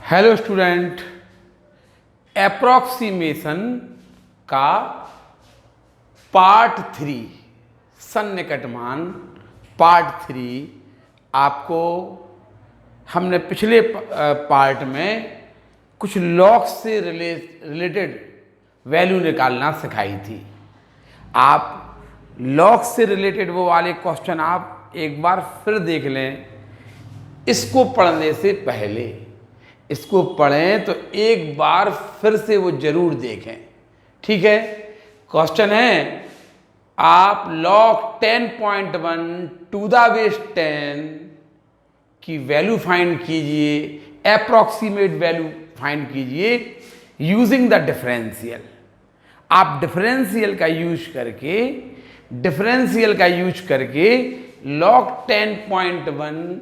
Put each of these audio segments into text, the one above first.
Hello student, approximation का part 3 सन्निकटमान part 3 आपको हमने पिछले पार्ट में कुछ लॉग से रिलेटेड वैल्यू निकालना सिखाई थी। आप लॉग से रिलेटेड वो वाले क्वेश्चन आप एक बार फिर देख लें। इसको पढ़ने से पहले इसको पढ़ें तो एक बार फिर से वो जरूर देखें, ठीक है। क्वेश्चन है, आप लॉग 10.1 टू द बेस 10 की वैल्यू फाइंड कीजिए, अप्रॉक्सीमेट वैल्यू फाइंड कीजिए यूजिंग द डिफरेंशियल। आप डिफरेंशियल का यूज करके लॉग 10.1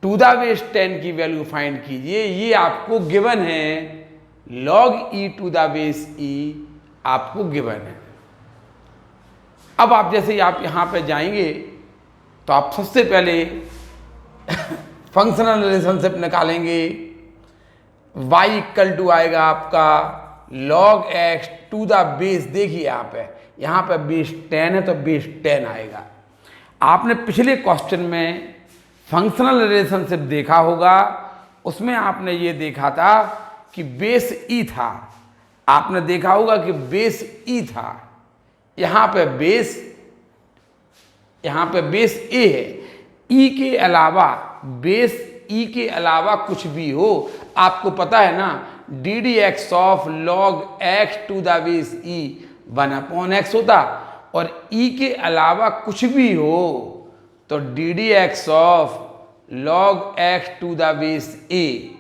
टू द बेस 10 की वैल्यू फाइंड कीजिए। ये आपको गिवन है, log E to the base E आपको गिवन है। अब आप जैसे ही आप यहां पे जाएंगे तो आप सबसे पहले फंक्शनल रिलेशनशिप निकालेंगे। y इक्वल टू आएगा आपका log x to the base, देखिए यहाँ पे बेस 10 है तो बेस 10 आएगा। आपने पिछले क्वेश्चन में फंक्शनल रिलेशनशिप देखा होगा, उसमें आपने ये देखा था कि बेस ई था। आपने देखा होगा कि बेस ई था, यहाँ पे बेस ए है। ई के अलावा बेस ई के अलावा कुछ भी हो, आपको पता है ना, d D x of log x to the base e 1/x होता, और ई के अलावा कुछ भी हो तो D D x of log x to the base A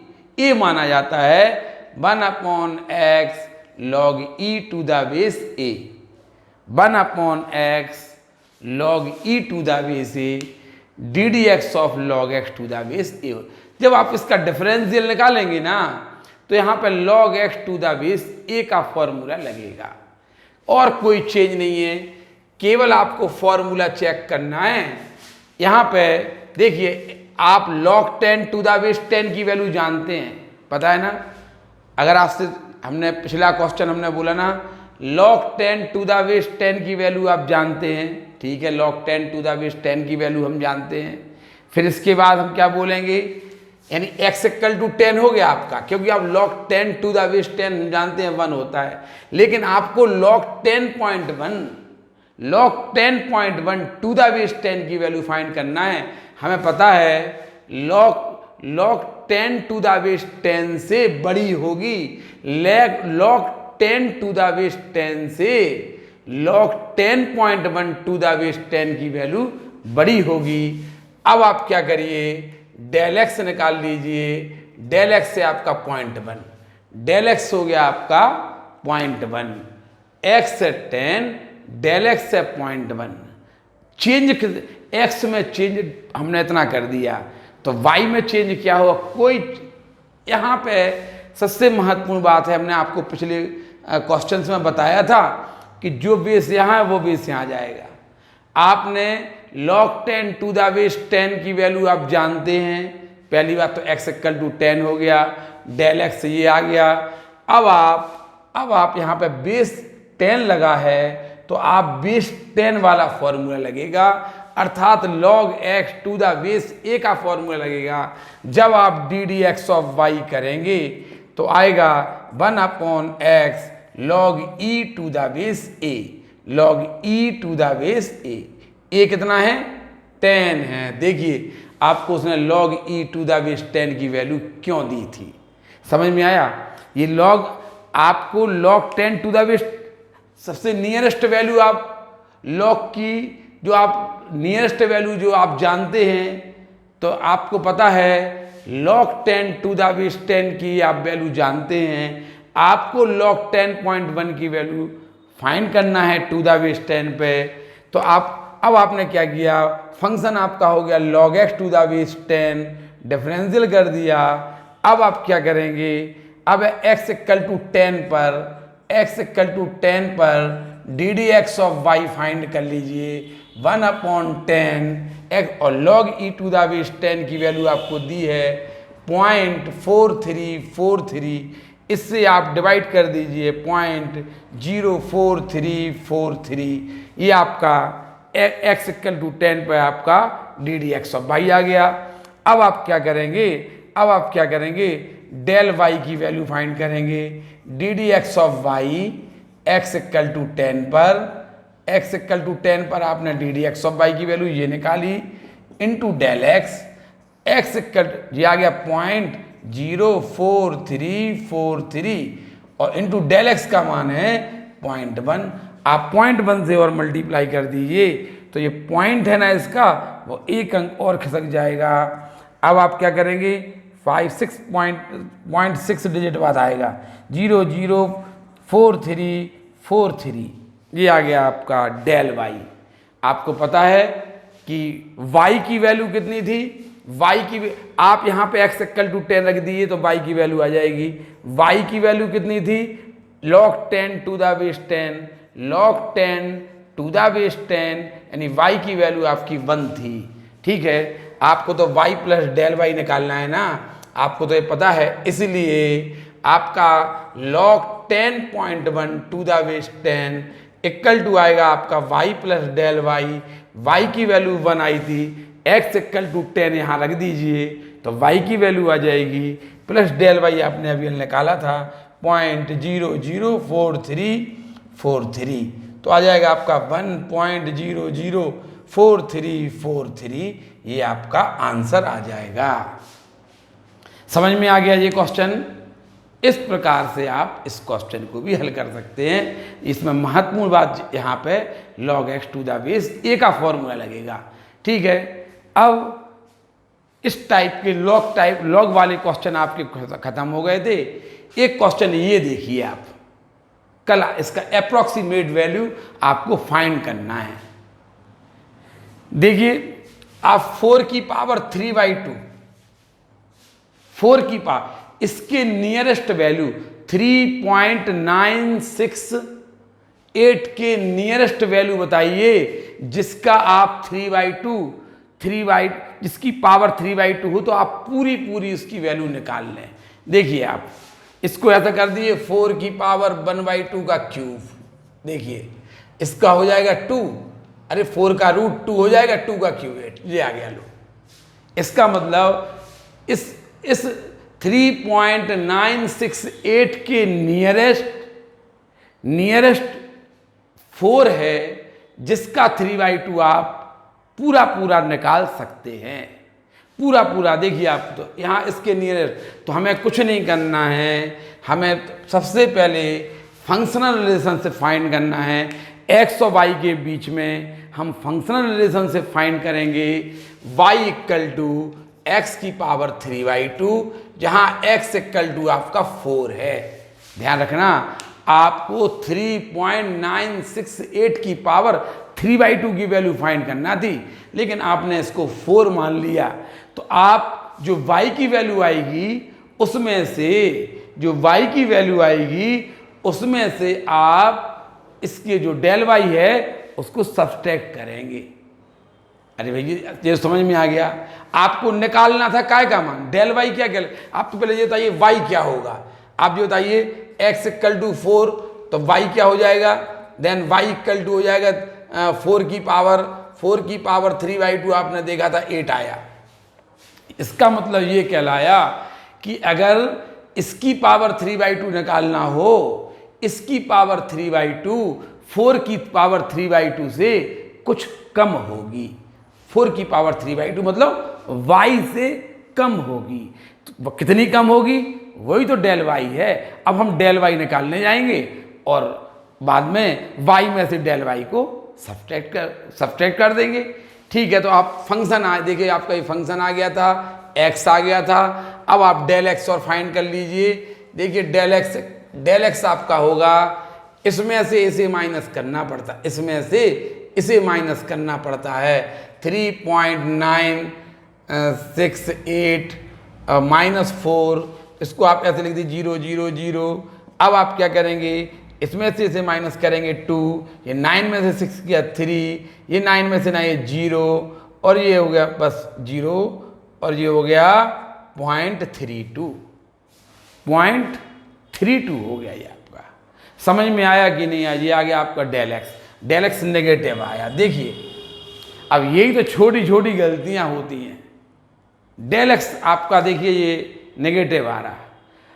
माना जाता है 1/x log E to the base A. 1/x log E to the base A D D x of log x to the base A. जब आप इसका differential निकालेंगे ना तो यहाँ पे log x to the base A का formula लगेगा, और कोई चेंज नहीं है। केवल आपको फॉर्मूला चेक करना है। यहाँ पे देखिए, आप log 10 टू द बेस 10 की वैल्यू जानते हैं, पता है ना। अगर आपसे हमने पिछला क्वेश्चन हमने बोला ना, log 10 टू द बेस 10 की वैल्यू आप जानते हैं, ठीक है। log 10 टू द बेस 10 की वैल्यू हम जानते हैं। फिर इसके बाद हम क्या बोलेंगे, यानी x इक्वल टू 10 हो गया आपका, क्योंकि आप log 10 टू द बेस 10 जानते हैं 1 होता है। लेकिन आपको log 10.1 टू द बेस 10 की वैल्यू फाइंड करना है। हमें पता है log 10 टू द बेस 10 से बड़ी होगी, log 10 टू द बेस 10 से log 10.1 टू द बेस 10 की वैल्यू बड़ी होगी। अब आप क्या करिए, डेल एक्स निकाल लीजिए। डेल एक्स से आपका 0.1, डेल एक्स हो गया आपका 0.1, एक्स से 10, डेल एक्स से 0.1। चेंज एक्स में चेंज हमने इतना कर दिया, तो वाई में चेंज क्या हुआ, कोई। यहाँ पे सबसे महत्वपूर्ण बात है, हमने आपको पिछले क्वेश्चंस में बताया था कि जो बेस यहाँ है वो बेस यहाँ जाएगा। आपने log 10 टू द बेस 10 की वैल्यू आप जानते हैं। पहली बात तो x इक्वल टू 10 हो गया, डेल एक्स ये आ गया। अब आप यहाँ पे बेस 10 लगा है तो आप बेस 10 वाला फॉर्मूला लगेगा, अर्थात log x to the base a का फॉर्मूला लगेगा। जब आप D D x of y करेंगे तो आएगा 1/x log e to the base a, log e to the base a कितना है, 10 है। देखिए आपको उसने log e to the base 10 की वैल्यू क्यों दी थी, समझ में आया। ये आपको log 10 टू द बेस सबसे नियरेस्ट वैल्यू आप log की जो आप नियरेस्ट वैल्यू जो आप जानते हैं, तो आपको पता है log 10 टू द बेस 10 की आप वैल्यू जानते हैं। आपको log 10.1 की वैल्यू फाइंड करना है टू द बेस 10 पे। तो अब आपने क्या किया, फंक्शन आपका हो गया log x to the base 10, differential कर दिया। अब आप क्या करेंगे, अब x इक्वल टू 10 पर D D x of Y find कर लीजिए 1/10 x, और log e to the base 10 की वैल्यू आपको दी है 0.4343, इससे आप डिवाइड कर दीजिए 0.04343, ये आपका x इक्वल टू 10 पर आपका D D x of Y आ गया। अब आप क्या करेंगे, डेल वाई की वैल्यू फाइंड करेंगे। D D x of Y x equal to 10 पर आपने D D x of Y की वैल्यू ये निकाली, इंटू डेल एक्स इक्वल ये आ गया 0.04343 और इंटू डेल एक्स का मान है 0.1। आप 0.1 से और मल्टीप्लाई कर दीजिए तो ये पॉइंट है ना इसका, वो एक अंक और खिसक जाएगा। अब आप क्या करेंगे, 0.6 डिजिट बाद आएगा 004343, ये आ गया आपका डेल वाई। आपको पता है कि y की वैल्यू कितनी थी, आप यहाँ पे x इक्वल टू 10 रख दीजिए तो y की वैल्यू आ जाएगी। y की वैल्यू कितनी थी, log 10 to the base 10, log 10 to the base 10, यानी y की वैल्यू आपकी 1 थी। ठीक है, आपको तो y प्लस डेल वाई निकालना है ना, आपको तो ये पता है, इसलिए आपका log 10.1 to the base 10 equal to आएगा आपका y plus del y. y की वैल्यू 1 आई थी, x इक्वल टू 10 यहाँ रख दीजिए तो y की वैल्यू आ जाएगी, प्लस डेल वाई आपने अभी निकाला था 0.004343, तो आ जाएगा आपका 1.004343, ये आपका आंसर आ जाएगा। समझ में आ गया ये क्वेश्चन? इस प्रकार से आप इस क्वेश्चन को भी हल कर सकते हैं। इसमें महत्वपूर्ण बात यहाँ पे log x to the base a का फॉर्मूला लगेगा। ठीक है, अब इस टाइप के लॉग वाले क्वेश्चन आपके खत्म हो गए थे। एक क्वेश्चन ये देखिए आप, कल इसका अप्रोक्सीमेट वैल्यू आपको फाइंड करना है। देखिए आप 4 की पावर 3/2, 4 की पावर, इसके नियरेस्ट वैल्यू 3.968 के नियरेस्ट वैल्यू बताइए जिसका आप 3/2 जिसकी पावर 3/2 हो तो आप पूरी इसकी वैल्यू निकाल लें। देखिए आप इसको ऐसा कर दिए 4 की पावर 1/2 का क्यूब, देखिए इसका हो जाएगा 2, अरे 4 का रूट 2 हो जाएगा, 2 का क्यूब 8, ये आ गया। लो, इसका मतलब इस 3.968 के नियरेस्ट 4 है जिसका 3/2 आप पूरा निकाल सकते हैं, पूरा। देखिए आप तो यहाँ इसके नियरेस्ट, तो हमें कुछ नहीं करना है, हमें सबसे पहले फंक्शनल रिलेशनशिप फाइंड करना है। x और y के बीच में हम फंक्शनल रिलेशनशिप फाइंड करेंगे, y इक्वल टू x की पावर 3/2, जहाँ x इक्वल टू आपका 4 है। ध्यान रखना, आपको 3.968 की पावर 3/2 की वैल्यू फाइंड करना थी, लेकिन आपने इसको 4 मान लिया, तो आप जो y की वैल्यू आएगी उसमें से आप इसके जो डेल वाई है उसको सब्सट्रैक्ट करेंगे। अरे भैया ये समझ में आ गया? आपको निकालना था काय का मान, डेल वाई क्या आप तो पहले ये बताइए वाई क्या होगा। आप ये बताइए x इक्वल टू 4 तो y क्या हो जाएगा, देन y इक्वल टू हो जाएगा 4 की पावर 3/2 आपने देखा था 8 आया। इसका मतलब ये कहलाया कि अगर इसकी पावर 3/2 निकालना हो, इसकी पावर 3/2 4 की पावर 3/2 से कुछ कम होगी। 4 की पावर 3/2 मतलब y से कम होगी, तो कितनी कम होगी, वही तो डेल y है। अब हम डेल y निकालने जाएंगे और बाद में y में से डेल y को सब्ट्रैक्ट कर देंगे। ठीक है, तो आप फंक्शन देखिए आपका ये फंक्शन आ गया था, x आ गया था। अब आप डेल x और फाइंड कर लीजिए। देखिए डेल x आपका होगा, इसमें से इसे माइनस करना पड़ता, इसमें से इसे माइनस करना पड़ता है 3.968 -4, इसको आप ऐसे लिख दीजिए 0 0 0। अब आप क्या करेंगे, इसमें से इसे माइनस करेंगे 2, ये 9 में से 6 किया 3, ये 9 में से ना ये 0 और ये हो गया बस 0 और ये हो गया 0.32 हो गया ये आपका। समझ में आया कि नहीं आया? ये आ गया आपका डेल एक्स नेगेटिव आया। देखिए अब यही तो छोटी छोटी गलतियां होती हैं। डेल एक्स आपका देखिए ये नेगेटिव आ रहा है,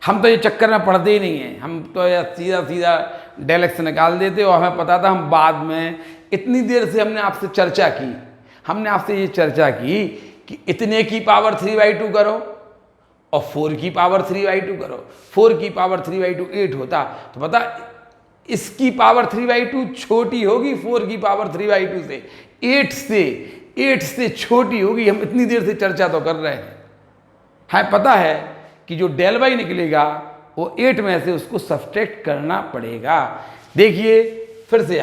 हम तो ये चक्कर में पड़ते ही नहीं हैं, हम तो सीधा सीधा डेल एक्स निकाल देते। और हमें पता था, हम बाद में इतनी देर से हमने आपसे चर्चा की, हमने आपसे ये चर्चा की कि इतने की पावर 3/2 करो और 4 की पावर 3/2 करो। 4 की पावर 3/2 8 होता, तो पता इसकी पावर 3/2 छोटी होगी 4 की पावर 3/2 से, 8 से छोटी होगी। हम इतनी देर से चर्चा तो कर रहे हैं, पता है कि जो डेल वाई निकलेगा वो 8 में से उसको सब्सट्रैक्ट करना पड़ेगा। देखिए फिर से ये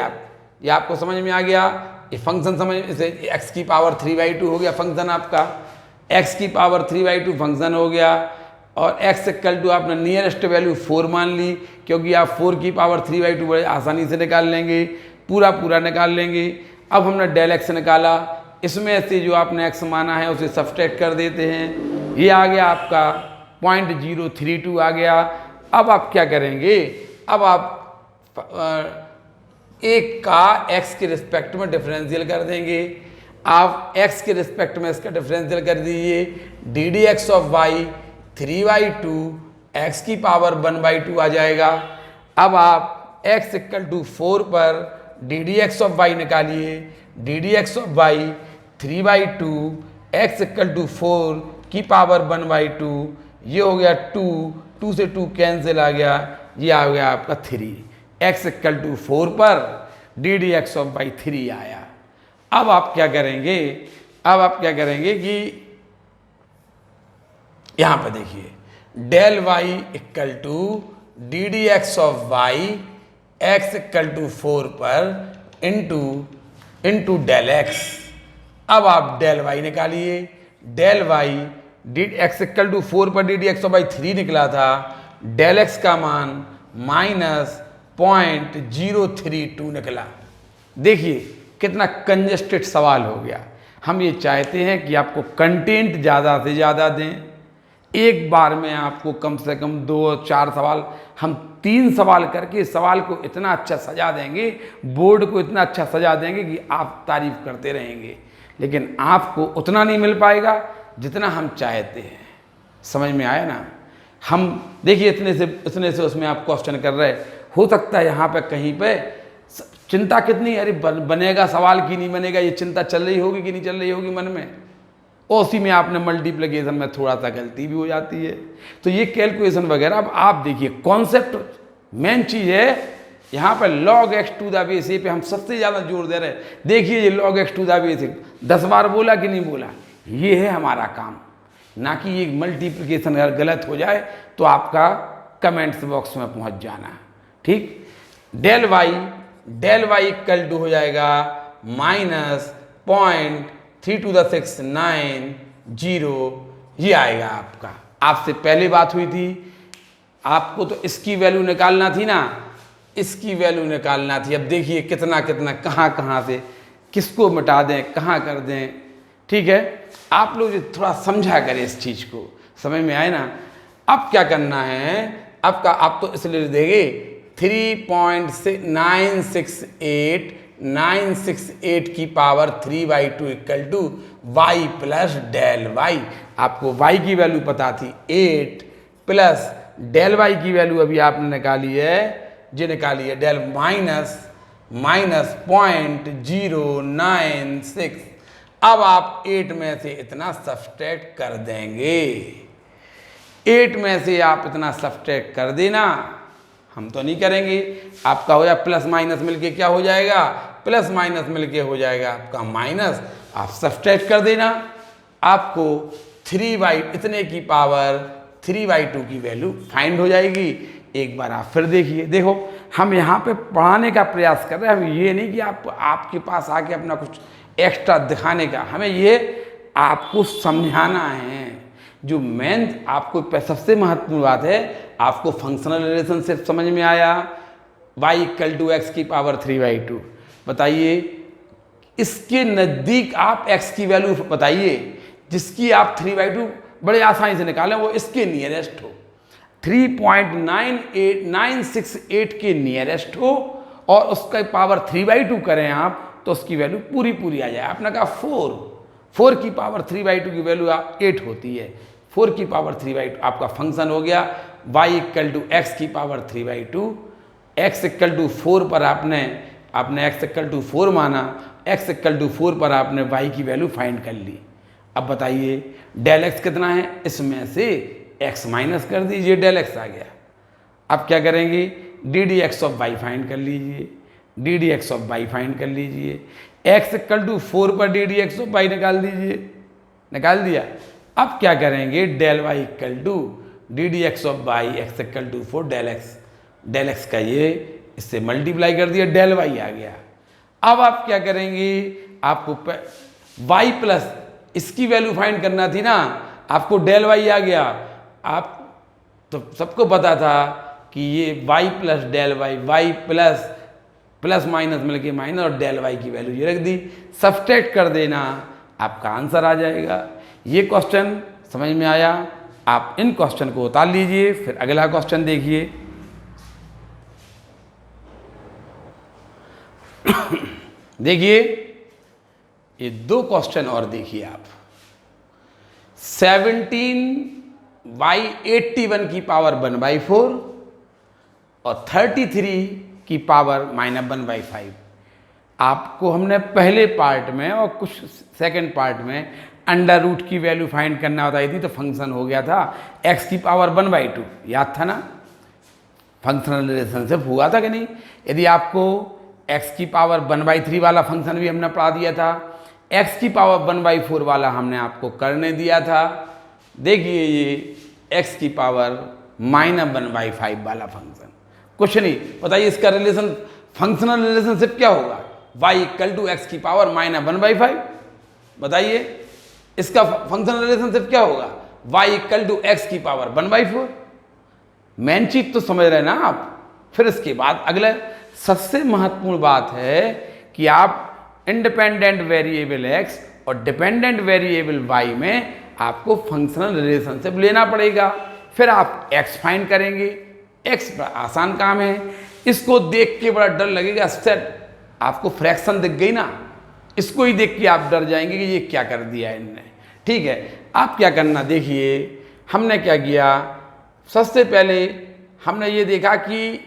आपको समझ में आ गया। ये फंक्शन समझ से x की पावर 3/2 हो गया फंक्शन आपका, x की पावर 3/2 फंक्शन हो गया। और x इक्वल टू आपने नियरेस्ट वैल्यू 4 मान ली, क्योंकि आप 4 की पावर 3/2 बड़े आसानी से निकाल लेंगे, पूरा निकाल लेंगे। अब हमने डेल x निकाला, इसमें से जो आपने x माना है उसे सब्सट्रैक्ट कर देते हैं। ये आ गया आपका 0.032 आ गया। अब आप क्या करेंगे? अब आप एक का x के रिस्पेक्ट में डिफरेंशियल कर देंगे। आप x के रिस्पेक्ट में इसका डिफरेंशियल कर दीजिए। D D x of Y 3/2 x की पावर 1/2 आ जाएगा। अब आप x इक्वल टू 4 पर D D x of Y निकालिए। D D x of Y 3/2 x equal to 4 की पावर 1/2, ये हो गया 2 से 2 कैंसिल आ गया, ये आ गया आपका 3। x इक्वल टू 4 पर D D x of y 3 आया। अब आप क्या करेंगे? अब आप क्या करेंगे कि यहां पर देखिए del Y equal to d D x of Y x equal to 4 पर इंटू डेल एक्स। अब आप डेल वाई निकालिए। Del y d x equal to 4 पर D D x of y 3 निकला था, डेल एक्स का मान -0.032 निकला। देखिए कितना कंजेस्टेड सवाल हो गया। हम ये चाहते हैं कि आपको कंटेंट ज़्यादा से ज़्यादा दें, एक बार में आपको कम से कम 2-4 सवाल, हम 3 सवाल करके सवाल को इतना अच्छा सजा देंगे, बोर्ड को इतना अच्छा सजा देंगे कि आप तारीफ करते रहेंगे। लेकिन आपको उतना नहीं मिल पाएगा जितना हम चाहते हैं। समझ में आया ना? हम देखिए इतने से उसमें आप क्वेश्चन कर रहे, हो सकता है यहाँ पे कहीं पे चिंता कितनी, अरे बनेगा सवाल कि नहीं बनेगा, ये चिंता चल रही होगी कि नहीं चल रही होगी मन में। और उसी में आपने मल्टीप्लिकेशन में थोड़ा सा गलती भी हो जाती है। तो ये कैलकुलेशन वगैरह अब आप देखिए, कॉन्सेप्ट मेन चीज़ है। यहाँ पर log x to the base A पे हम सबसे ज़्यादा जोर दे रहे हैं। देखिए ये log x to the base A 10 बार बोला कि नहीं बोला, ये है हमारा काम। ना कि ये मल्टीप्लिकेशन अगर गलत हो जाए तो आपका कमेंट्स बॉक्स में पहुँच जाना। ठीक, डेल वाई इक्वल टू हो जाएगा -0.3⁻⁶90, ये आएगा आपका। आपसे पहले बात हुई थी, आपको तो इसकी वैल्यू निकालना थी ना, इसकी वैल्यू निकालना थी। अब देखिए कितना कहाँ से किसको मिटा दें, कहाँ कर दें। ठीक है, आप लोग थोड़ा समझा करें इस चीज़ को, समझ में आए ना? अब क्या करना है, आप तो इसलिए देंगे 3.968 की power 3/2 equal to y plus del y. आपको वाई की वैल्यू पता थी 8 प्लस डेल वाई की वैल्यू अभी आपने निकाली है, जो निकाली है डेल -0.096। अब आप 8 में से इतना सब्सट्रैक्ट कर देंगे। 8 में से आप इतना सब्सट्रैक्ट कर देना, हम तो नहीं करेंगे। आपका हो जाए प्लस माइनस मिलके क्या हो जाएगा, प्लस माइनस मिलके हो जाएगा आपका माइनस। आप सब्सट्रैक्ट कर देना, आपको 3/, इतने की पावर 3/2 की वैल्यू फाइंड हो जाएगी। एक बार आप फिर देखिए, देखो हम यहाँ पे पढ़ाने का प्रयास कर रहे हैं। हम ये नहीं कि आपके पास आके अपना कुछ एक्स्ट्रा दिखाने का, हमें ये आपको समझाना है। जो मेन आपको सबसे महत्वपूर्ण बात है, आपको फंक्शनल रिलेशनशिप समझ में आया। y इक्वल टू एक्स की पावर 3/2, बताइए इसके नज़दीक आप x की वैल्यू बताइए जिसकी आप 3/2 बड़े आसानी से निकालें, वो इसके नियरेस्ट हो, 3.968 के नियरेस्ट हो और उसका पावर 3/2 करें आप तो उसकी वैल्यू पूरी पूरी आ जाए। आपने कहा 4 की पावर 3/2 की वैल्यू 8 होती है, 4 की पावर 3/2 आपका फंक्शन हो गया y = x की पावर 3/2, x = 4 पर आपने x = 4 माना, x = 4 पर आपने y की वैल्यू फाइंड कर ली। अब बताइए डेल x कितना है, इसमें से x माइनस कर दीजिए, डेल x आ गया। अब क्या करेंगे, ddx ऑफ y फाइंड कर लीजिए, ddx ऑफ y फाइंड कर लीजिए, x = 4 पर ddx ऑफ y निकाल दीजिए, निकाल दिया। अब क्या करेंगे, del y = ddx of y, x = 4 डेल x का ये इससे मल्टीप्लाई कर दिया, डेल y आ गया। अब आप क्या करेंगे, आपको y प्लस इसकी वैल्यू फाइंड करना थी ना, आपको डेल y आ गया। आप तो सबको पता था कि ये y plus del y plus minus मिल के माइनस और डेल y की वैल्यू ये रख दी, सब्सट्रैक्ट कर देना, आपका आंसर आ जाएगा। ये क्वेश्चन समझ में आया, आप इन क्वेश्चन को उतार लीजिए। फिर अगला क्वेश्चन देखिए। देखिए ये 2 क्वेश्चन और देखिए आप। 17y81 की पावर 1/4 और 33 की पावर -1/5। आपको हमने पहले पार्ट में और कुछ सेकंड पार्ट में अंडर रूट की वैल्यू फाइंड करना बताई थी, तो फंक्शन हो गया था x की पावर 1/2, याद था ना, फंक्शनल रिलेशनशिप हुआ था कि नहीं। यदि आपको x की पावर 1/3 वाला फंक्शन भी हमने पढ़ा दिया था, x की पावर 1/4 वाला हमने आपको करने दिया था। देखिए ये x की पावर -1/5 वाला फंक्शन, कुछ नहीं, बताइए इसका रिलेशन, फंक्शनल रिलेशनशिप क्या होगा, y = x की पावर -1/5। बताइए इसका फंक्शनल रिलेशनशिप क्या होगा, y = x की पावर 1/4। मेन चीज तो समझ रहे हैं ना आप। फिर इसके बाद अगले सबसे महत्वपूर्ण बात है कि आप इंडिपेंडेंट वेरिएबल x और डिपेंडेंट वेरिएबल y में आपको फंक्शनल रिलेशनशिप लेना पड़ेगा। फिर आप x फाइंड करेंगे, x बड़ा आसान काम है, इसको देख के बड़ा डर लगेगा, सेट आपको फ्रैक्शन दिख गई ना, इसको ही देख के आप डर जाएंगे कि ये क्या कर दिया इनने। ठीक है, आप क्या करना, देखिए हमने क्या किया, सबसे पहले हमने ये देखा कि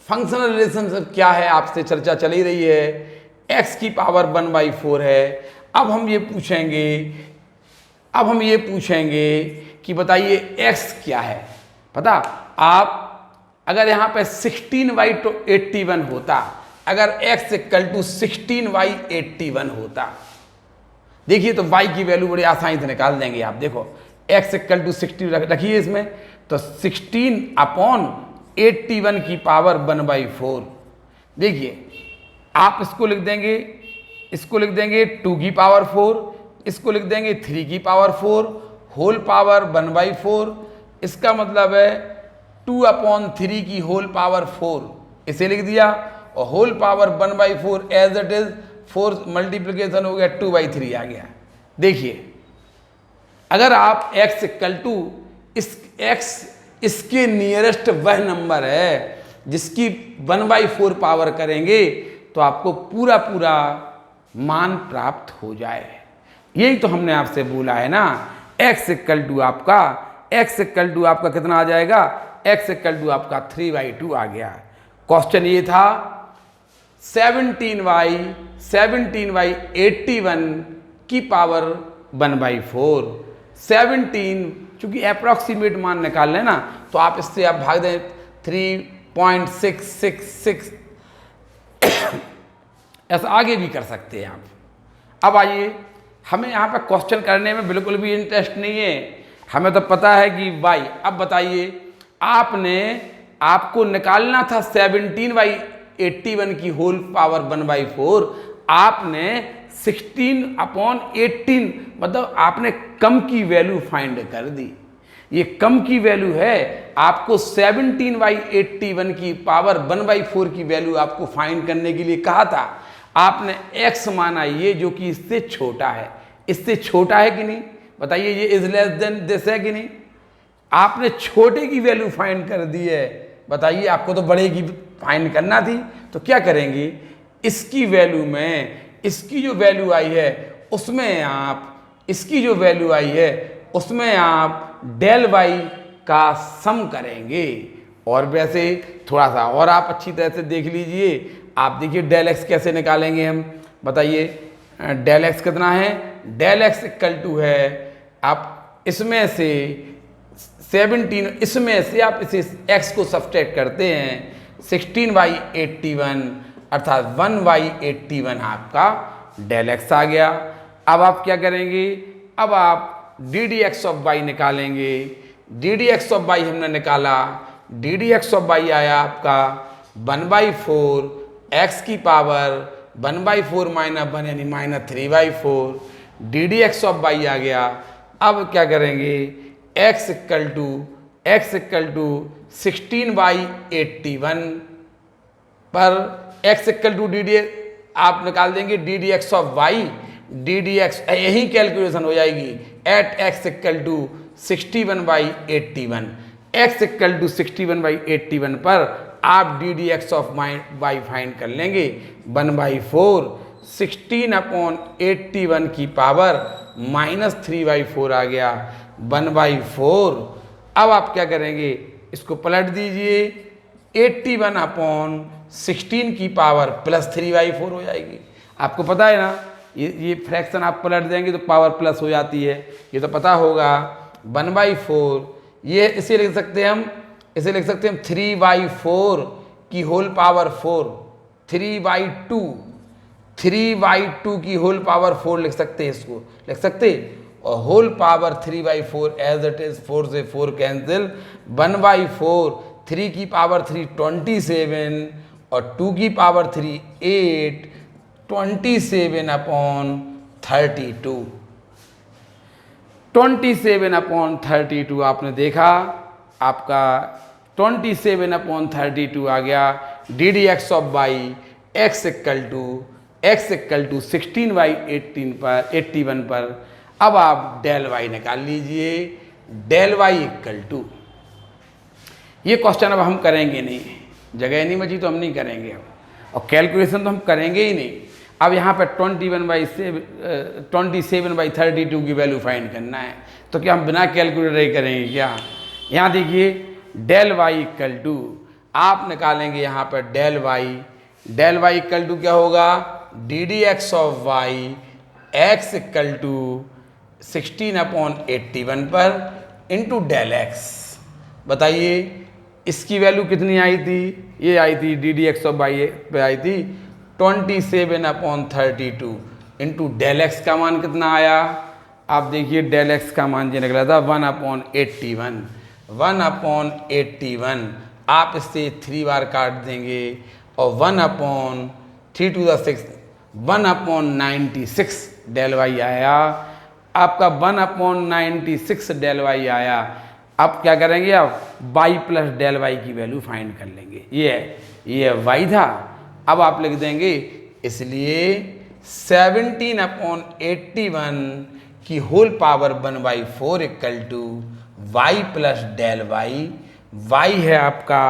फंक्शनल रिलेशनशिप क्या है, आपसे चर्चा चली रही है, x की पावर 1/4 है। अब हम ये पूछेंगे कि बताइए x क्या है। पता, आप अगर यहाँ पे 16y81 होता, अगर x = 16y81 होता, देखिए तो y की वैल्यू बड़ी आसानी से निकाल देंगे आप। देखो x = 16 रखिए इसमें, तो 16/81 की पावर 1/4। देखिए आप इसको लिख देंगे 2 की पावर 4, इसको लिख देंगे 3 की पावर 4 होल पावर 1/4। इसका मतलब है 2/3 की होल पावर 4, इसे लिख दिया, और whole power 1/4 as it is 4 multiplication हो गया, 2/3 आ गया। देखिए अगर आप इसके नियरेस्ट वह नंबर है जिसकी 1/4 पावर करेंगे तो आपको पूरा मान प्राप्त हो जाए। यही तो हमने आपसे बोला है ना, x = आपका कितना आ जाएगा, x = आपका 3/2 आ गया। क्वेश्चन ये था 17y81 की पावर 1/4। 17 चूंकि अप्रॉक्सीमेट मान निकाल लेना, तो आप इससे आप भाग दें 3.666 ऐसा आगे भी कर सकते हैं आप। अब आइए, हमें यहाँ पर क्वेश्चन करने में बिल्कुल भी इंटरेस्ट नहीं है, हमें तो पता है कि y। अब बताइए आपको निकालना था 17y81 की होल पावर 1/4, आपने 16/18 मतलब आपने कम की वैल्यू फाइंड कर दी। ये कम की वैल्यू है, आपको 17y81 की पावर 1/4 की वैल्यू आपको फाइंड करने के लिए कहा था। आपने x माना ये जो कि इससे छोटा है, इससे छोटा है कि नहीं, बताइए ये इज लेस देन दिस है कि नहीं। आपने छोटे की वैल्यू फाइंड कर दी है, बताइए आपको तो बड़े की फाइंड करना थी। तो क्या करेंगे, इसकी वैल्यू में इसकी जो वैल्यू आई है उसमें आप इसकी जो वैल्यू आई है उसमें आप डेल वाई का सम करेंगे। और वैसे थोड़ा सा और आप अच्छी तरह से देख लीजिए। आप देखिए डेल एक्स कैसे निकालेंगे हम, बताइए डेल एक्स कितना है, डेल एक्स इक्वल टू है आप इसमें से 17, इसमें से आप इसे x को सब्सट्रैक्ट करते हैं 16/81 अर्थात 1/81 आपका डेल एक्स आ गया। अब आप क्या करेंगे, अब आप D D x of Y निकालेंगे। D D x of Y हमने निकाला, D D x of Y आया आपका 1/4 x की पावर 1/4 -1 यानी -3/4 D D x of Y आ गया। अब क्या करेंगे, x इक्वल टू 16/81 पर x equal to d d आप निकाल देंगे d D x of y, d D x यही कैलकुलेशन हो जाएगी at x equal to 61/81। x equal to 61/81 पर आप D D x of Y find कर लेंगे 1/4 16/81 की पावर -3/4 आ गया 1/4। अब आप क्या करेंगे, इसको पलट दीजिए 81/16 की पावर +3/4 हो जाएगी। आपको पता है ना, ये फ्रैक्शन आप पलट देंगे तो पावर प्लस हो जाती है, ये तो पता होगा। 1/4 ये इसे लिख सकते हैं हम, इसे लिख सकते हैं हम 3/4 की होल पावर 4, 3/2 की होल पावर 4 लिख सकते हैं, इसको लिख सकते। और whole power 3/4 as it is, 4 से 4 कैंसिल, 1/4 3 की पावर 3 27 और 2 की पावर 3 8, 27/32 27/32 आपने देखा, आपका 27/32 आ गया d D x of Y x equal to 16/81 पर। अब आप डेल वाई निकाल लीजिए, डेल वाई इक्वल टू, ये क्वेश्चन अब हम करेंगे नहीं, जगह नहीं बची तो हम नहीं करेंगे अब, और कैलकुलेशन तो हम करेंगे ही नहीं। अब यहाँ पर 27/32 की वैल्यू फाइंड करना है, तो क्या हम बिना कैलकुलेटर ही करेंगे क्या। यहाँ देखिए डेल वाई इक्वल टू आप निकालेंगे यहाँ पर डेल वाई इक्वल टू क्या होगा, d D x of Y x equal to 16/81 पर इंटू डेल एक्स। बताइए इसकी वैल्यू कितनी आई थी, ये आई थी d D x of y पे आई थी 27/32 इंटू डेल एक्स का मान कितना आया, आप देखिए डेल एक्स का मान जो निकला था 1/81। आप इससे 3 बार काट देंगे और 1/3 to the 6 1/96 डेल वाई आया आपका, 1/96 डेल वाई आया। अब क्या करेंगे, आप वाई प्लस डेल वाई की वैल्यू फाइंड कर लेंगे। ये वाई था, अब आप लिख देंगे इसलिए 17/81 की whole power 1/4 equal to y plus del y. Y है आपका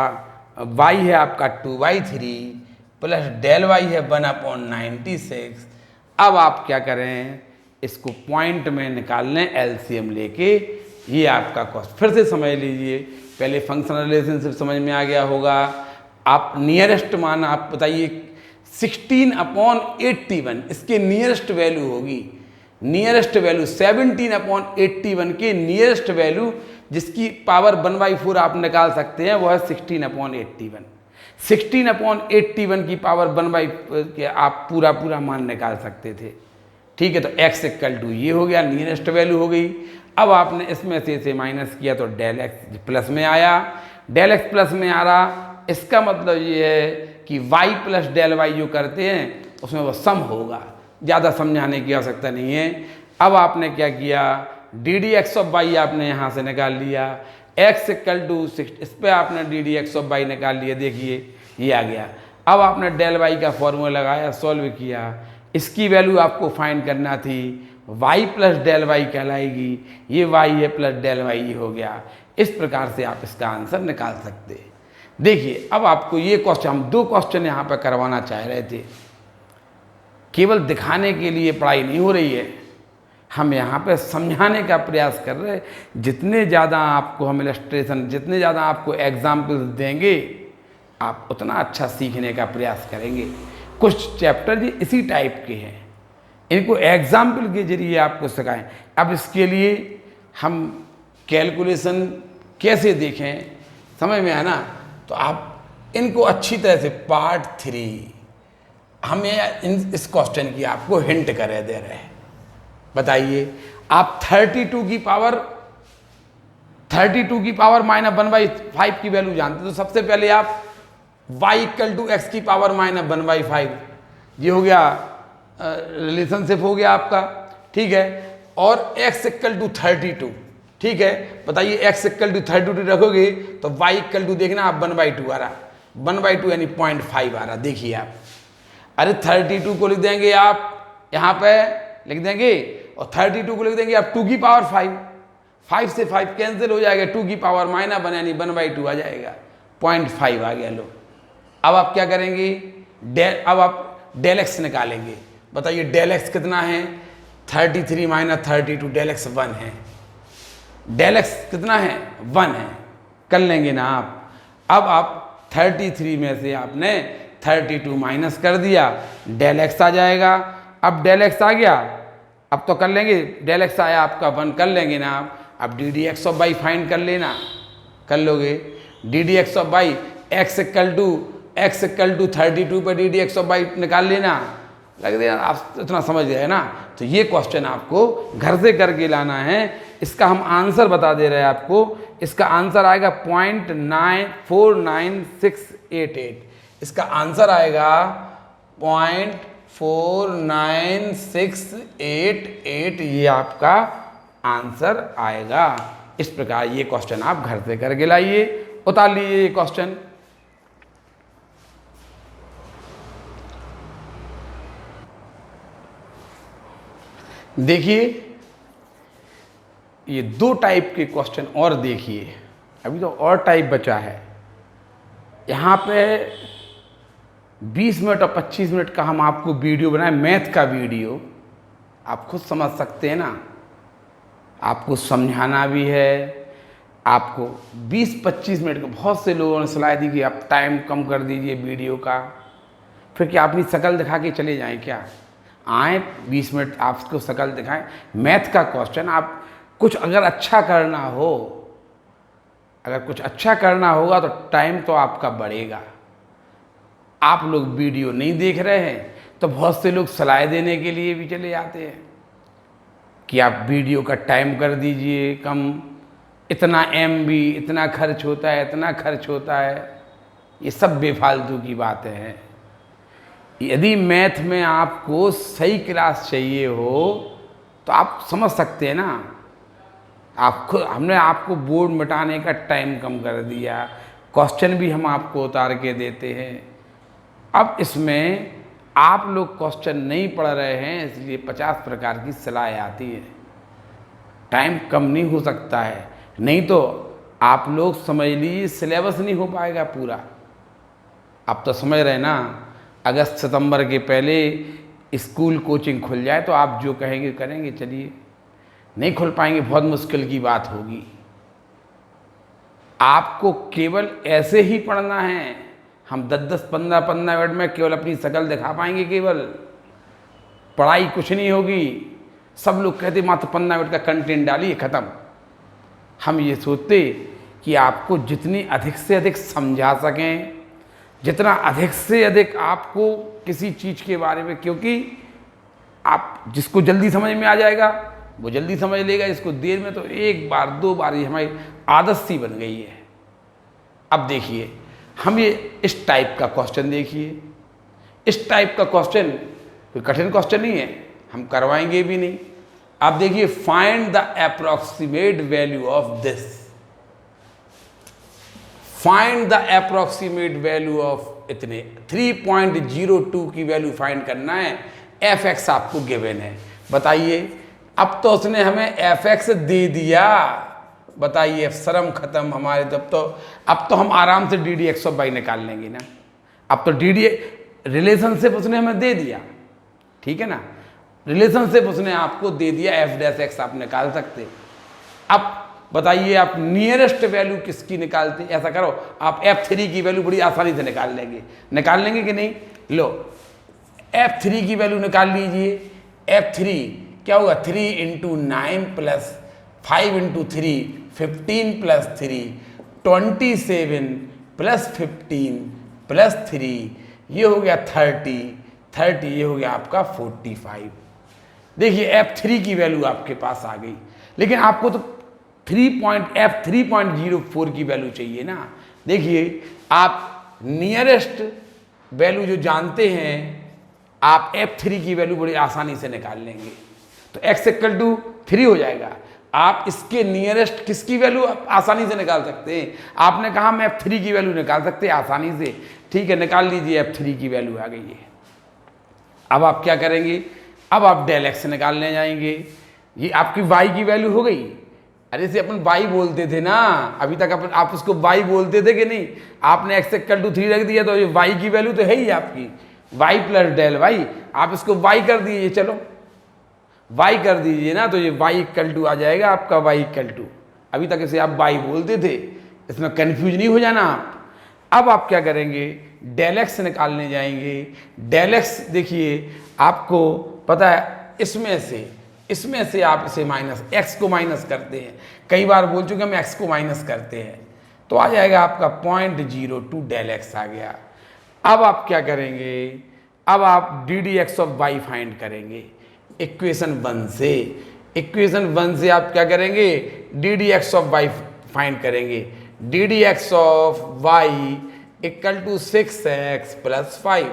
2/3 प्लस डेल वाई है 1/96। अब आप क्या करें, इसको पॉइंट में निकाल लें एलसीएम लेके। ये आपका कॉस्ट फिर से समझ लीजिए, पहले फंक्शनल रिलेशनशिप समझ में आ गया होगा। आप नियरेस्ट मान आप बताइए 16/81 इसके नियरेस्ट वैल्यू होगी, नियरेस्ट वैल्यू 17/81 के नियरेस्ट वैल्यू जिसकी पावर 1/4 आप निकाल सकते हैं वो है 16/81। 16/81 की पावर 1/4 आप पूरा मान निकाल सकते थे। ठीक है, तो x इक्वल टू ये हो गया, नियरेस्ट वैल्यू हो गई। अब आपने इसमें से इसे माइनस किया तो डेल एक्स प्लस में आया, डेल एक्स प्लस में आ रहा, इसका मतलब ये है कि y प्लस डेल वाई जो करते हैं उसमें वो सम होगा, ज़्यादा समझाने की आवश्यकता नहीं है। अब आपने क्या किया, d D x of y आपने यहाँ से निकाल लिया, x इक्वल टू 6, इस पर आपने D D x of Y निकाल लिया, देखिए ये आ गया। अब आपने डेल वाई का फॉर्मूला लगाया, सॉल्व किया, इसकी वैल्यू आपको फाइंड करना थी y प्लस डेल वाई कहलाएगी, ये y है प्लस डेल वाई ये हो गया। इस प्रकार से आप इसका आंसर निकाल सकते हैं। देखिए अब आपको ये क्वेश्चन, हम 2 क्वेश्चन यहाँ पर करवाना चाह रहे थे, केवल दिखाने के लिए पढ़ाई नहीं हो रही है, हम यहाँ पे समझाने का प्रयास कर रहे हैं। जितने ज़्यादा आपको हम इलस्ट्रेशन, जितने ज़्यादा आपको एग्जाम्पल्स देंगे, आप उतना अच्छा सीखने का प्रयास करेंगे। कुछ चैप्टर जी इसी टाइप के हैं, इनको एग्जाम्पल के जरिए आपको सिखाएं। अब इसके लिए हम कैलकुलेशन कैसे देखें, समझ में आया ना? तो आप इनको अच्छी तरह से पार्ट 3 हमें इस क्वेश्चन की आपको हिंट करे दे रहे हैं। बताइए, आप 32 की पावर माइनस 1/5 की वैल्यू जानते, तो सबसे पहले आप y = x की पावर माइनस 1/5, ये हो गया रिलेशनशिप हो गया आपका, ठीक है। और x = 32, ठीक है। बताइए x = 32 रखोगे तो y = देखना आप 1/2 आ रहा, 1/2 यानी 0.5 आ रहा। देखिए आप, अरे 32 को लिख देंगे आप यहाँ पे लिख देंगे, और 32 को लिख देंगे आप 2 की पावर 5, 5 से 5 कैंसिल हो जाएगा, 2 की पावर माइनस 1 यानी 1/2 आ जाएगा, 0.5 आ गया। लो अब आप क्या करेंगे, अब आप डेल एक्स निकालेंगे। बताइए डेल एक्स कितना है, 33 - 32, डेल एक्स 1 है। डेल एक्स कितना है, 1 है, कर लेंगे ना आप। अब आप 33 में से आपने 32 माइनस कर दिया, डेल एक्स आ जाएगा। अब डेल एक्स आ गया, अब तो कर लेंगे, डेल एक्स आया आपका 1, कर लेंगे ना आप। अब d D x of Y find कर लेना, कर लोगे। D D x of Y x = 32 पर D D x of Y निकाल लेना, लग देना। आप इतना समझ गए ना? तो ये क्वेश्चन आपको घर से करके लाना है। इसका हम आंसर बता दे रहे हैं आपको, इसका आंसर आएगा 0.49688। इसका आंसर आएगा 0.49688, ये आपका आंसर आएगा। इस प्रकार ये क्वेश्चन आप घर से करके लाइए, उतार लीजिए ये क्वेश्चन। देखिए ये 2 टाइप के क्वेश्चन और देखिए, अभी तो और टाइप बचा है। यहाँ पे 20 मिनट और 25 मिनट का हम आपको वीडियो बनाए, मैथ का वीडियो, आप खुद समझ सकते हैं ना, आपको समझाना भी है। आपको 20-25 मिनट का, बहुत से लोगों ने सलाह दी कि आप टाइम कम कर दीजिए वीडियो का, फिर क्या अपनी शक्ल दिखा के चले जाएं क्या? आए 20 मिनट आपको शक्ल दिखाएं। मैथ का क्वेश्चन, आप कुछ अगर अच्छा करना हो, अगर कुछ अच्छा करना होगा तो टाइम तो आपका बढ़ेगा। आप लोग वीडियो नहीं देख रहे हैं तो बहुत से लोग सलाह देने के लिए भी चले जाते हैं कि आप वीडियो का टाइम कर दीजिए कम, इतना MB, इतना खर्च होता है, इतना खर्च होता है। ये सब बेफालतू की बातें हैं। यदि मैथ में आपको सही क्लास चाहिए हो तो आप समझ सकते हैं ना, आपको हमने आपको बोर्ड मिटाने का टाइम कम कर दिया, क्वेश्चन भी हम आपको उतार के देते हैं। अब इसमें आप लोग क्वेश्चन नहीं पढ़ रहे हैं, इसलिए 50 प्रकार की सलाह आती है। टाइम कम नहीं हो सकता है, नहीं तो आप लोग समझ लीजिए सिलेबस नहीं हो पाएगा पूरा। आप तो समझ रहे ना, अगस्त सितंबर के पहले स्कूल कोचिंग खुल जाए तो आप जो कहेंगे करेंगे। चलिए, नहीं खुल पाएंगे, बहुत मुश्किल की बात होगी। आपको केवल ऐसे ही पढ़ना है। हम 10-10, 15-15 मिनट में केवल अपनी शक्ल दिखा पाएंगे, केवल पढ़ाई कुछ नहीं होगी। सब लोग कहते मात्र 15 मिनट का कंटेंट डालिए, ख़त्म। हम ये सोचते कि आपको जितनी अधिक से अधिक समझा सकें, जितना अधिक से अधिक आपको किसी चीज़ के बारे में, क्योंकि आप जिसको जल्दी समझ में आ जाएगा वो जल्दी समझ लेगा, इसको देर में तो 1 बार 2 बार ही हमारी आदत सी बन गई है। अब देखिए, हम ये इस टाइप का क्वेश्चन देखिए, इस टाइप का क्वेश्चन कोई कठिन क्वेश्चन नहीं है, हम करवाएंगे भी नहीं। आप देखिए, find the approximate value of this, find the approximate value of इतने 3.02 की वैल्यू फाइंड करना है। fx आपको गिवन है। बताइए अब तो उसने हमें fx दे दिया, बताइए शर्म खत्म हमारे। अब तो हम आराम से d D x of Y निकाल लेंगे ना। अब तो डी डी रिलेशनशिप उसने हमें दे दिया, ठीक है ना, रिलेशनशिप उसने आपको दे दिया, एफ डैश एक्स आप निकाल सकते। अब बताइए आप नियरेस्ट वैल्यू किसकी निकालते? ऐसा करो, आप f3 की वैल्यू बड़ी आसानी से निकाल लेंगे कि नहीं? लो f3 की वैल्यू निकाल लीजिए। f3 क्या होगा? 3 into 9 plus 5 into 3 15 plus 3 27 plus 15 plus 3 ये हो गया 30 ये हो गया आपका 45। देखिए f3 की वैल्यू आपके पास आ गई, लेकिन आपको तो f3.04 की वैल्यू चाहिए ना। देखिए आप नियरेस्ट वैल्यू जो जानते हैं, आप f3 की वैल्यू बड़ी आसानी से निकाल लेंगे, तो x इक्वल टू 3 हो जाएगा। आप इसके नियरेस्ट किसकी वैल्यू आसानी से निकाल सकते हैं? आपने कहा हम f3 की वैल्यू निकाल सकते हैं आसानी से, ठीक है, निकाल लीजिए, f3 की वैल्यू आ गई है। अब आप क्या करेंगे? अब आप डेल एक्स निकालने जाएंगे, ये आपकी y की वैल्यू हो गई। अरे से अपन y बोलते थे ना, अभी तक अपन आप उसको y बोलते थे कि नहीं? आपने x इक्वल टू 3 रख दिया, तो ये y की वैल्यू तो है ही आपकी, y प्लस डेल y। आप इसको y कर दीजिए, चलो y कर दीजिए ना, तो ये y इक्वल टू आ जाएगा आपका, y इक्वल टू, अभी तक इसे आप y बोलते थे, इसमें कन्फ्यूज नहीं हो जाना आप। अब आप क्या करेंगे? डेल एक्स निकालने जाएंगे। डेल एक्स देखिए आपको पता है, इसमें से आप इसे माइनस x को माइनस करते हैं, कई बार बोल चुके हम x को माइनस करते हैं, तो आ जाएगा आपका 0.02 डेल एक्स आ गया। अब आप क्या करेंगे? अब आप D D x of Y find करेंगे इक्वेशन 1 से। इक्वेशन 1 से आप क्या करेंगे? D D x of Y find करेंगे। D D x of Y equal to 6x plus 5,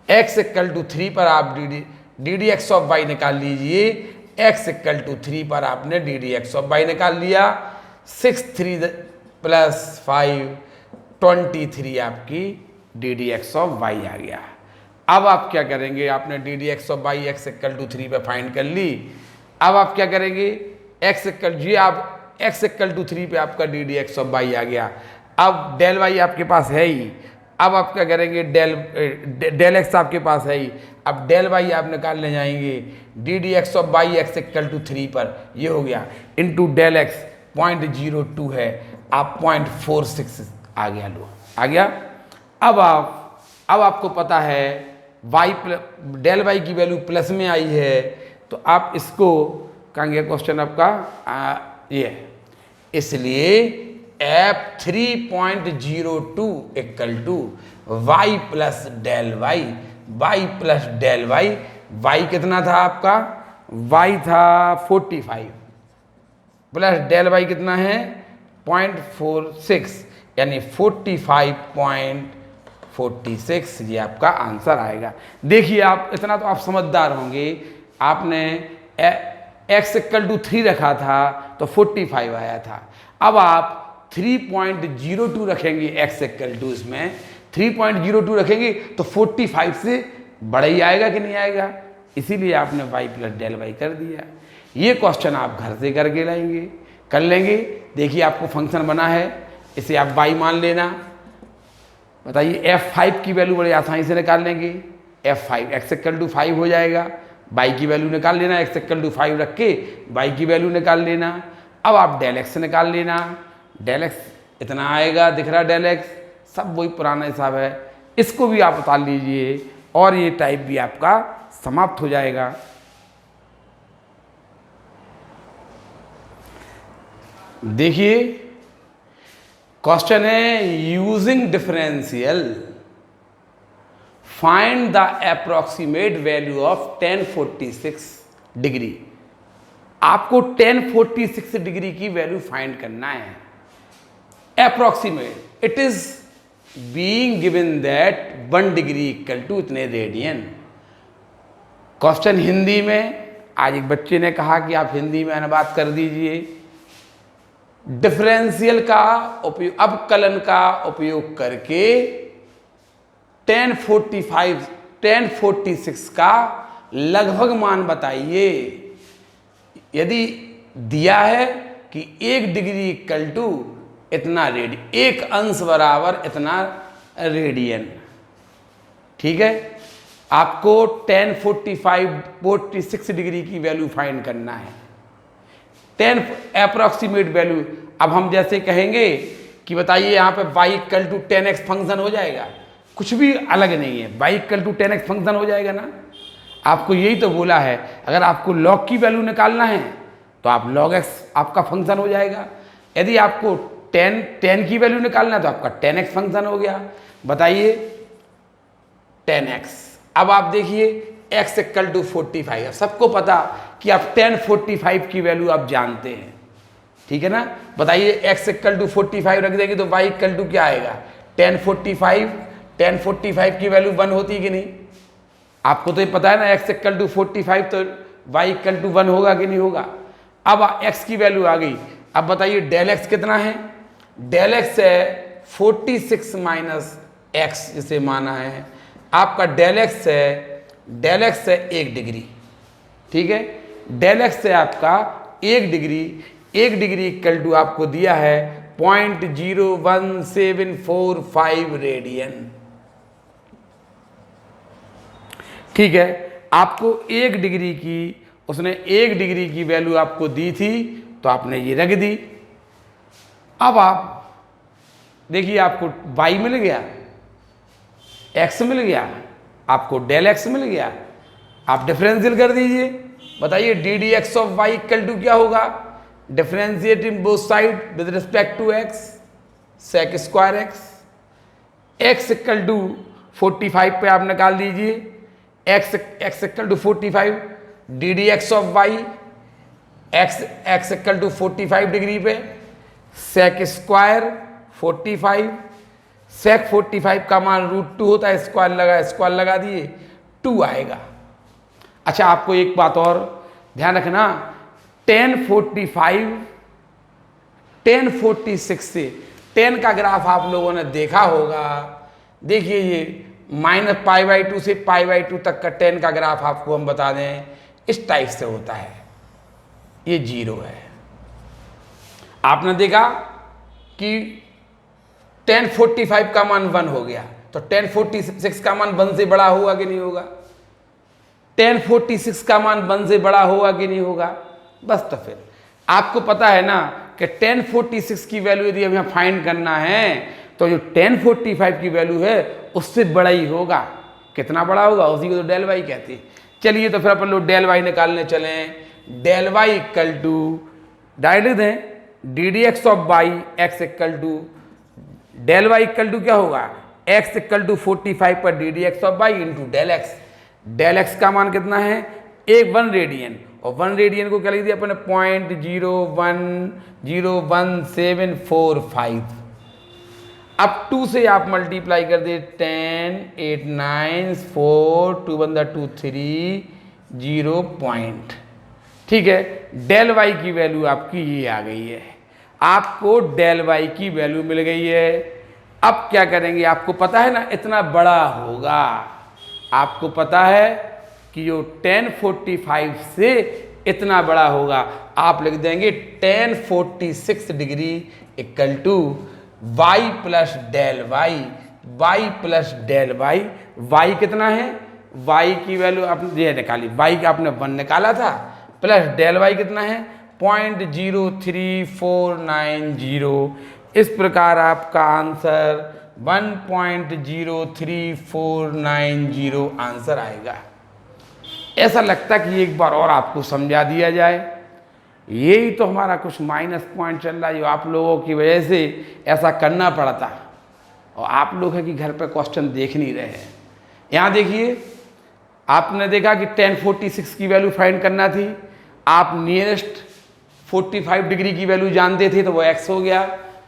x equal to 3 पर आप D D x of Y निकाल लीजिए। x इक्वल टू 3 पर आपने D D x of Y निकाल लिया। 6 3 plus 5 23 आपकी d D x of Y आ गया। अब आप क्या करेंगे? आपने D D x of Y x equal to 3 पे फाइंड कर ली। अब आप क्या करेंगे? x इक्वल टू 3 पे आपका D D x of Y आ गया। अब डेल वाई आपके पास है ही, अब आप क्या करेंगे? डेल एक्स आपके पास है ही, अब डेल वाई आप निकालने जाएंगे। D D x of Y x equal to 3 पर ये हो गया इंटू डेल एक्स 0.02 है, आप 0.46 आ गया, लो आ गया। अब आपको पता है डेल वाई की वैल्यू प्लस में आई है, तो आप इसको कहेंगे क्वेश्चन आपका ये है, इसलिए f3.02 equal to y plus del y, y कितना था आपका? वाई था 45 प्लस डेल वाई कितना है? 0.46, यानी 45.46 ये आपका आंसर आएगा। देखिए आप इतना तो आप समझदार होंगे, आपने x इक्वल टू 3 रखा था तो 45 आया था। अब आप 3.02 रखेंगे, x इक्वल टू इसमें 3.02 रखेंगे तो 45 से बड़ा ही आएगा कि नहीं आएगा, इसीलिए आपने y प्लस डेल वाई कर दिया। ये क्वेश्चन आप घर से करके लाएंगे, कर लेंगे। देखिए आपको फंक्शन बना है, इसे आप y मान लेना। बताइए f5 की वैल्यू बड़ी आसानी से निकाल लेंगे। f5 x इक्वल टू 5 हो जाएगा, y की वैल्यू निकाल लेना, x इक्वल टू 5 रख के y की वैल्यू निकाल लेना। अब आप डेल एक्स निकाल लेना, डेल एक्स इतना आएगा, दिख रहा डेल एक्स, सब वही पुराना हिसाब है, इसको भी आप उतार लीजिए और ये टाइप भी आपका समाप्त हो जाएगा। देखिए क्वेश्चन है, using differential find the approximate value of 1046 degree. आपको 1046 डिग्री की वैल्यू फाइंड करना है, approximate. It is being given that 1 degree equal to इतने रेडियन। क्वेश्चन हिंदी में, आज एक बच्चे ने कहा कि आप हिंदी में अनुवाद कर दीजिए। डिफरेंशियल का उपयोग, अवकलन का उपयोग करके 1046 का लगभग मान बताइए। यदि दिया है कि 1 डिग्री इक्वल टू इतना रेडियन, 1 अंश बराबर इतना रेडियन, ठीक है। आपको 10 46 डिग्री की वैल्यू फाइंड करना है, 10 अप्रॉक्सीमेट वैल्यू। अब हम जैसे कहेंगे कि बताइए यहाँ पे y equal to 10x function हो जाएगा, कुछ भी अलग नहीं है, y equal to 10x function हो जाएगा ना। आपको यही तो बोला है, अगर आपको log की वैल्यू निकालना है तो आप log x आपका फंक्शन हो जाएगा। यदि आपको 10 की वैल्यू निकालना है तो आपका 10x फंक्शन हो गया। बताइए 10x। अब आप देखिए x इक्वल टू 45, सबको पता कि आप 10 45 की वैल्यू आप जानते हैं, ठीक है ना। बताइए x इक्वल टू 45 रख देंगे तो y इक्वल टू क्या आएगा 10 45 की वैल्यू 1 होती कि नहीं, आपको तो ये पता है ना, x इक्वल टू 45 तो y इक्वल टू 1 होगा कि नहीं होगा। अब x की वैल्यू आ गई। अब बताइए डेल x कितना है, डेल x है 46 माइनस x, जिसे माना है आपका डेल x है 1 डिग्री, ठीक है। डेल x है आपका 1 डिग्री, 1 डिग्री इक्वल टू आपको दिया है 0.01745 रेडियन, ठीक है। आपको 1 डिग्री की, उसने 1 डिग्री की वैल्यू आपको दी थी तो आपने ये रख दी। अब आप देखिए आपको y मिल गया, x मिल गया, आपको डेल x मिल गया, आप डिफरेंशियल कर दीजिए। बताइए d D x of y equal to क्या होगा, differentiate in both side with respect to x, sec square x equal to 45 पे आप निकाल दीजिए, x equal to 45, d D x of y x equal to 45 degree पे, sec square 45, सेक 45 का मान √2 होता है, स्क्वायर लगा दिए 2 आएगा। अच्छा आपको एक बात और ध्यान रखना, 1046 से 10 का ग्राफ आप लोगों ने देखा होगा। देखिए ये -π/2 से π/2 तक का 10 का ग्राफ आपको हम बता दें, इस टाइप से होता है, ये 0 है। आपने देखा कि 1045 का मान 1 हो गया तो 1046 का मान 1 से बड़ा होगा कि नहीं होगा, 1046 का मान 1 से बड़ा होगा कि नहीं होगा। बस तो फिर आपको पता है ना कि 1046 की वैल्यू यदि हमें फाइंड करना है तो जो 1045 की वैल्यू है उससे बड़ा ही होगा। कितना बड़ा होगा, उसी को तो डेल वाई कहते हैं। चलिए तो फिर अपन लोग डेल वाई निकालने चलें। Del Y equal to direct दें D D x of Y x equal to del Y equal to क्या होगा, x इक्वल टू 45 पर D D x of Y into del X. Del x का मान कितना है 1 रेडियन, और 1 radian को क्या लिख दिया अपने 0.01745। अब 2 से आप मल्टीप्लाई कर दिए 10 8 9 4 2 1 2 3 0 पॉइंट, ठीक है। डेल वाई की वैल्यू आपकी ये आ गई है, आपको डेल वाई की वैल्यू मिल गई है। अब क्या करेंगे, आपको पता है ना इतना बड़ा होगा, आपको पता है कि जो 1045 से इतना बड़ा होगा। आप लिख देंगे 1046 degree equal to y plus del y, y plus del y. Y कितना है, वाई की वैल्यू आपने ये निकाली, वाई का आपने 1 निकाला था, प्लस डेल वाई कितना है 0.03490। इस प्रकार आपका आंसर 1.03490 आंसर आएगा। ऐसा लगता कि एक बार और आपको समझा दिया जाए, यही तो हमारा कुछ माइनस पॉइंट चल रहा है जो आप लोगों की वजह से ऐसा करना पड़ता, और आप लोग है कि घर पे क्वेश्चन देख नहीं रहे हैं। यहाँ देखिए आपने देखा कि 1046 की वैल्यू फाइंड करना थी, आप नियरेस्ट 45 डिग्री की वैल्यू जानते थे तो वो x हो गया,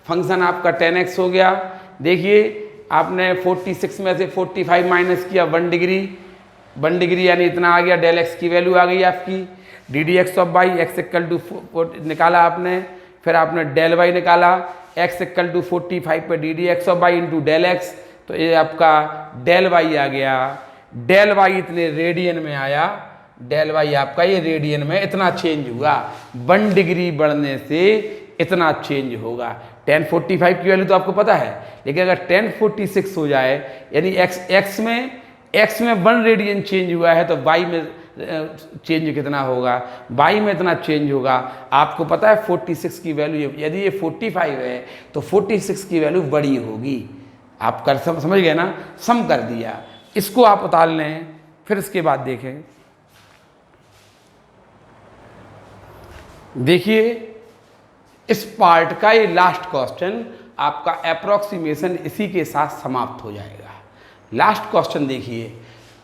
फंक्शन आपका 10x हो गया। देखिए आपने 46 में से 45 माइनस किया 1 डिग्री यानी इतना आ गया, डेल x की वैल्यू आ गई आपकी, d D x of Y x equal to निकाला आपने, फिर आपने डेल वाई निकाला, x इक्वल टू 45 पर D D x of Y into del x, तो ये आपका डेल वाई आ गया। डेल वाई इतने रेडियन में आया, डेल वाई आपका ये रेडियन में इतना चेंज हुआ, 1 डिग्री बढ़ने से इतना चेंज होगा। 1045 की वैल्यू तो आपको पता है, लेकिन अगर 1046 हो जाए यानी एक्स में 1 रेडियन चेंज हुआ है तो वाई में चेंज कितना होगा, वाई में इतना चेंज होगा। आपको पता है 46 की वैल्यू, यदि ये 45 है तो 46 की वैल्यू बड़ी होगी। आप कर समझ गए ना, सम कर दिया। इसको आप उतार लें, फिर इसके बाद देखें, देखिए इस पार्ट का ये लास्ट क्वेश्चन आपका अप्रोक्सीमेशन इसी के साथ समाप्त हो जाएगा। लास्ट क्वेश्चन देखिए,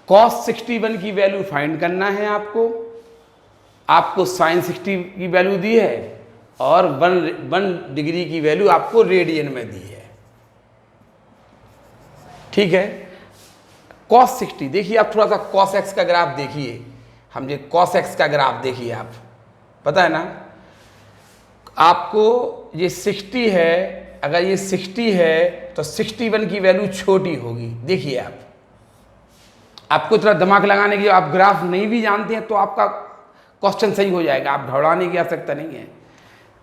cos 61 की वैल्यू फाइंड करना है आपको sin 60 की वैल्यू दी है और 1 डिग्री की वैल्यू आपको रेडियन में दी है, ठीक है। cos 60 देखिए, आप थोड़ा सा cos x का ग्राफ देखिए, हम ये cos x का ग्राफ देखिए, आप पता है ना आपको ये 60 है, अगर ये 60 है तो 61 की वैल्यू छोटी होगी। देखिए आपको थोड़ा दिमाग लगाने की, आप ग्राफ नहीं भी जानते हैं तो आपका क्वेश्चन सही हो जाएगा, आप घबराने की आवश्यकता नहीं है।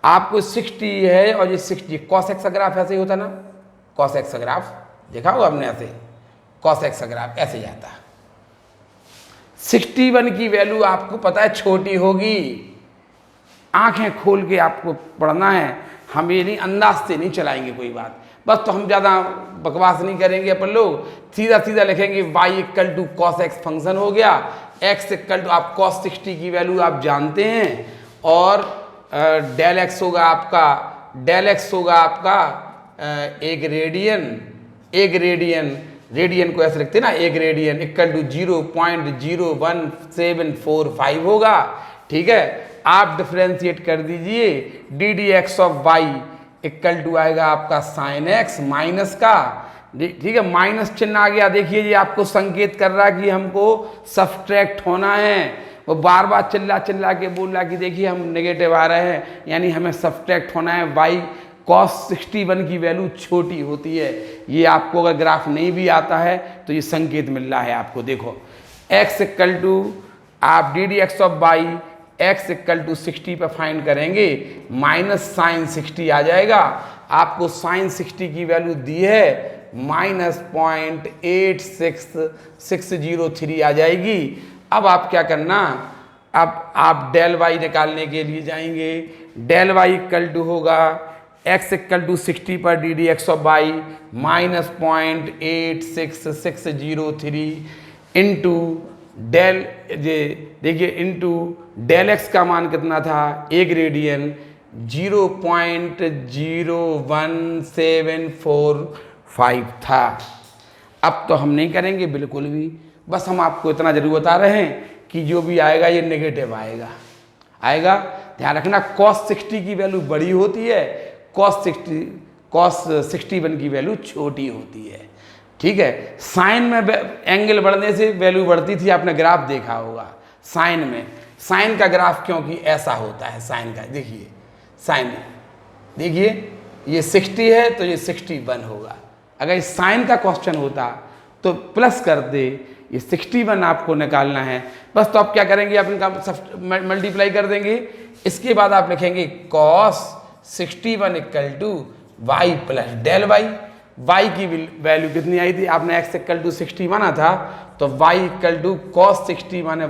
आपको 60 है और ये 60, cos x का ग्राफ ऐसे ही होता ना, cos x का ग्राफ देखा होगा आपने, ऐसे cos x का ग्राफ ऐसे जाता। 61 की वैल्यू आपको पता है छोटी होगी, आंखें खोल के आपको पढ़ना है, हम ये नहीं अंदाज से नहीं चलाएंगे कोई बात, बस तो हम ज़्यादा बकवास नहीं करेंगे अपन लोग, सीधा सीधा लिखेंगे y equal to cos x function हो गया, x इक्वल टू आप cos 60 की वैल्यू आप जानते हैं और डेल x होगा आपका एक रेडियन को ऐसे लिखते हैं ना, एक रेडियन इक्वल टू 0.01745 होगा, ठीक है। आप डिफ्रेंशिएट कर दीजिए, D D x of Y equal to आएगा आपका साइन एक्स माइनस का, ठीक है, माइनस चिन्ह आ गया। देखिए ये आपको संकेत कर रहा है कि हमको सब्ट्रैक्ट होना है, वो बार बार चिल्ला के बोल रहा कि देखिए हम नेगेटिव आ रहे हैं, यानी हमें सब्ट्रैक्ट होना है। वाई cos 61 की वैल्यू छोटी होती है, ये आपको अगर ग्राफ नहीं भी आता है तो ये संकेत मिल रहा है आपको। देखो x इक्वल टू आप D D x of Y x equal to 60 पर फाइंड करेंगे, माइनस साइन 60 आ जाएगा। आपको साइन 60 की वैल्यू दी है -0.86603 आ जाएगी। अब आप क्या करना, अब आप डेल वाई निकालने के लिए जाएंगे, डेल वाई इक्वल टू होगा x इक्वल टू 60 पर D D x of y -0.86603 into del, देखिए इंटू डेल एक्स का मान कितना था, एक रेडियन 0.01745 था। अब तो हम नहीं करेंगे बिल्कुल भी, बस हम आपको इतना जरूर बता रहे हैं कि जो भी आएगा ये नेगेटिव आएगा। ध्यान रखना cos 60 की वैल्यू बड़ी होती है, cos 61 की वैल्यू छोटी होती है, ठीक है। साइन में एंगल बढ़ने से वैल्यू बढ़ती थी, आपने ग्राफ देखा होगा। साइन का ग्राफ क्योंकि ऐसा होता है, साइन का देखिए, साइन देखिए ये 60 है तो ये 61 होगा। अगर साइन का क्वेश्चन होता तो प्लस कर दे, ये 61 आपको निकालना है, बस तो आप क्या करेंगे, आप इनका मल्टीप्लाई कर देंगे, इसके बाद आप लिखेंगे cos 61 equal to y plus del y. y की वैल्यू कितनी आई थी, आपने x इक्वल टू 60 माना था तो y इक्वल टू cos 60 माने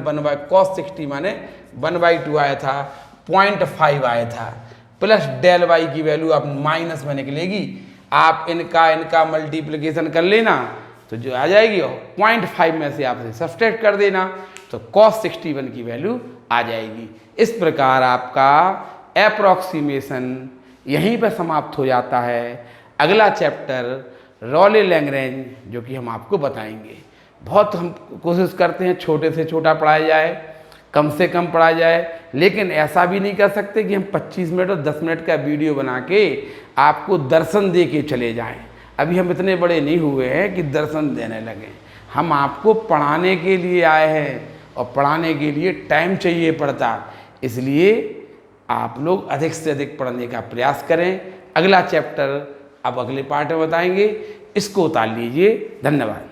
1/2 आया था, 0.5 आया था, प्लस डेल y की वैल्यू आप माइनस में निकलेगी। आप इनका मल्टीप्लिकेशन कर लेना तो जो आ जाएगी 0.5 में से आप सब्ट्रैक्ट कर देना तो cos 61 की वैल्यू आ जाएगी। इस प्रकार आपका एप्रोक्सीमेशन यहीं पर समाप्त हो जाता है। अगला चैप्टर रॉले लैग्रेंज जो कि हम आपको बताएंगे। बहुत हम कोशिश करते हैं छोटे से छोटा पढ़ाया जाए, कम से कम पढ़ाया जाए, लेकिन ऐसा भी नहीं कर सकते कि हम 25 मिनट और 10 मिनट का वीडियो बना के आपको दर्शन दे के चले जाएं। अभी हम इतने बड़े नहीं हुए हैं कि दर्शन देने लगें। हम आपको पढ़ाने के लिए आए हैं और पढ़ाने के लिए टाइम चाहिए पड़ता, इसलिए आप लोग अधिक से अधिक पढ़ने का प्रयास करें। अगला चैप्टर अब अगले पार्ट में बताएंगे, इसको उतार लीजिए। धन्यवाद।